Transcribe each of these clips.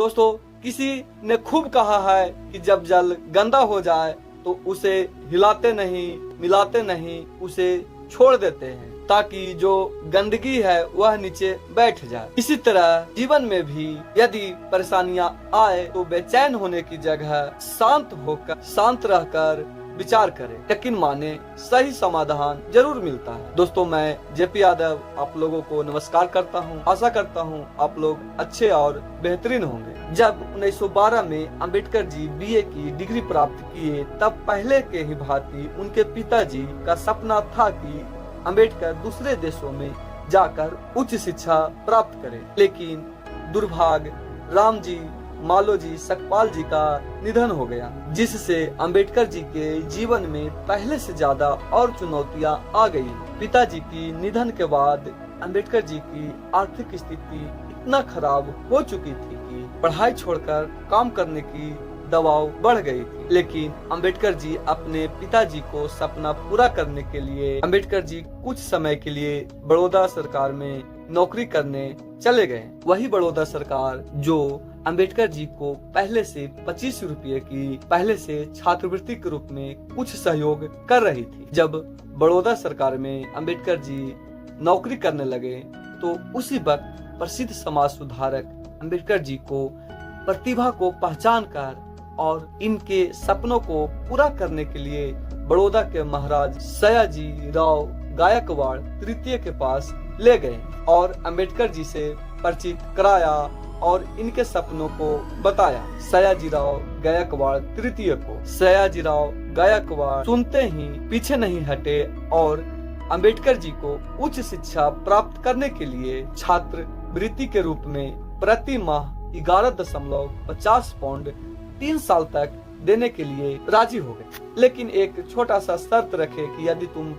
दोस्तों, किसी ने खूब कहा है कि जब जल गंदा हो जाए तो उसे हिलाते नहीं, मिलाते नहीं, उसे छोड़ देते हैं ताकि जो गंदगी है वह नीचे बैठ जाए। इसी तरह जीवन में भी यदि परेशानियां आए तो बेचैन होने की जगह शांत रहकर विचार करें, यकीन माने सही समाधान जरूर मिलता है। दोस्तों, मैं जेपी यादव आप लोगों को नमस्कार करता हूं। आशा करता हूं आप लोग अच्छे और बेहतरीन होंगे। जब 1912 में अंबेडकर जी बीए की डिग्री प्राप्त किए तब पहले के ही भांति उनके पिताजी का सपना था कि अंबेडकर दूसरे देशों में जाकर उच्च शिक्षा प्राप्त करें, लेकिन दुर्भाग्य रामजी मालोजी सकपाल जी का निधन हो गया, जिससे अंबेडकर जी के जीवन में पहले से ज्यादा और चुनौतियां आ गई। पिताजी की निधन के बाद अंबेडकर जी की आर्थिक स्थिति इतना खराब हो चुकी थी कि पढ़ाई छोड़कर काम करने की दबाव बढ़ गई थी। लेकिन अंबेडकर जी अपने पिताजी को सपना पूरा करने के लिए अंबेडकर जी कुछ समय के लिए बड़ौदा सरकार में नौकरी करने चले गए। वही बड़ौदा सरकार जो अंबेडकर जी को पहले से 25 रुपये की पहले से छात्रवृत्ति के रूप में कुछ सहयोग कर रही थी। जब बड़ौदा सरकार में अंबेडकर जी नौकरी करने लगे तो उसी वक्त प्रसिद्ध समाज सुधारक अंबेडकर जी को प्रतिभा को पहचान कर और इनके सपनों को पूरा करने के लिए बड़ौदा के महाराज सयाजी राव गायकवाड़ तृतीय के पास ले गए और अंबेडकर जी से परिचित कराया और इनके सपनों को बताया। सयाजीराव गायकवाड़ तृतीय को सयाजीराव गायकवाड़ सुनते ही पीछे नहीं हटे और अंबेडकर जी को उच्च शिक्षा प्राप्त करने के लिए छात्र वृत्ति के रूप में प्रति माह 11.50 पाउंड 3 साल तक देने के लिए राजी हो गए, लेकिन एक छोटा सा शर्त रखे कि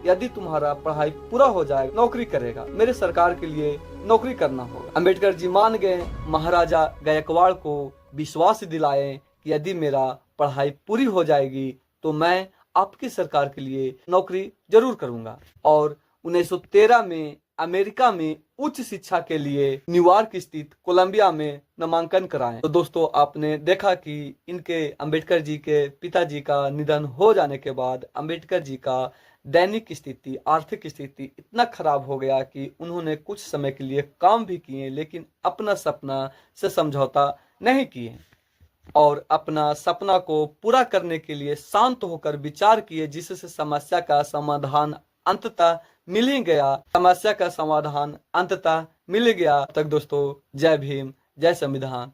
यदि तुम्हारा पढ़ाई पूरा हो जाए नौकरी करेगा, मेरे सरकार के लिए नौकरी करना होगा। अंबेडकर जी मान गए। महाराजा गायकवाड़ को विश्वास दिलाए कि यदि मेरा पढ़ाई पूरी हो जाएगी तो मैं आपकी सरकार के लिए नौकरी जरूर करूंगा। और 1913 में अमेरिका में उच्च शिक्षा के लिए न्यूयॉर्क स्थित कोलंबिया में नामांकन कराएं। तो दोस्तों, आपने देखा कि इनके अंबेडकर जी के पिताजी का निधन हो जाने के बाद अंबेडकर जी का दैनिक स्थिति, आर्थिक स्थिति इतना खराब हो गया कि उन्होंने कुछ समय के लिए काम भी किए लेकिन अपना सपना से समझौता नहीं किए और अपना सपना को पूरा करने के लिए शांत होकर विचार किए, जिससे समस्या का समाधान अंततः मिल ही गया। समस्या का समाधान अंततः मिल गया। तक दोस्तों, जय भीम, जय संविधान।